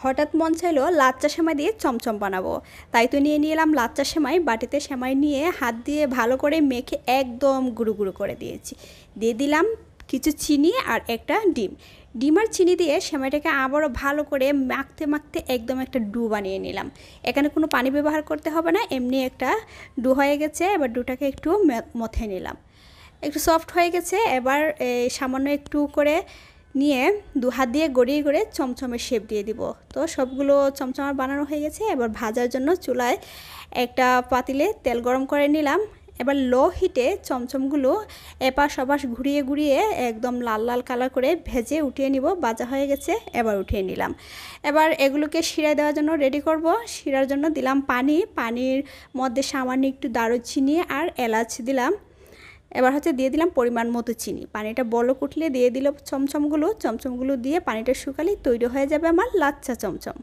হঠাৎ মন চাইলো লাচ্চা সেমাই দিয়ে চমচম বানাবো। তাই তো নিয়ে নিলাম লাচ্চা সেমাই। বাটিতে সেমাই নিয়ে হাত দিয়ে ভালো করে মেখে একদম গুঁড়ো গুঁড়ো করে দিয়েছি। দিয়ে দিলাম কিছু চিনি আর একটা ডিম। ডিম আর চিনি দিয়ে সেমাইটাকে আবারও ভালো করে মাখতে মাখতে একদম একটা ডু বানিয়ে নিলাম। এখানে কোনো পানি ব্যবহার করতে হবে না, এমনি একটা ডু হয়ে গেছে। এবার ডুটাকে একটু মথে নিলাম, একটু সফট হয়ে গেছে। এবার সামান্য একটু করে নিয়ে দু হাত দিয়ে গড়িয়ে গড়িয়ে চমচমের শেপ দিয়ে দিব। তো সবগুলো চমচমার বানানো হয়ে গেছে। এবার ভাজার জন্য চুলায় একটা পাতিলে তেল গরম করে নিলাম। এবার লো হিটে চমচমগুলো এপাশ ওপাশ ঘুরিয়ে ঘুরিয়ে একদম লাল লাল কালার করে ভেজে উঠিয়ে নিব। ভাজা হয়ে গেছে, এবার উঠিয়ে নিলাম। এবার এগুলোকে শিরায় দেওয়ার জন্য রেডি করব। শিরার জন্য দিলাম পানি, পানির মধ্যে সামান্য একটু দারুচিনি আর এলাচ দিলাম। এবার দিয়ে দিলাম পরিমাণ মতো চিনি। পানিটা বলক উঠলে দিয়ে দিল চমচমগুলো। চমচমগুলো দিয়ে পানিটা শুকালেই তৈরি হয়ে যাবে আমার লাচ্চা চমচম।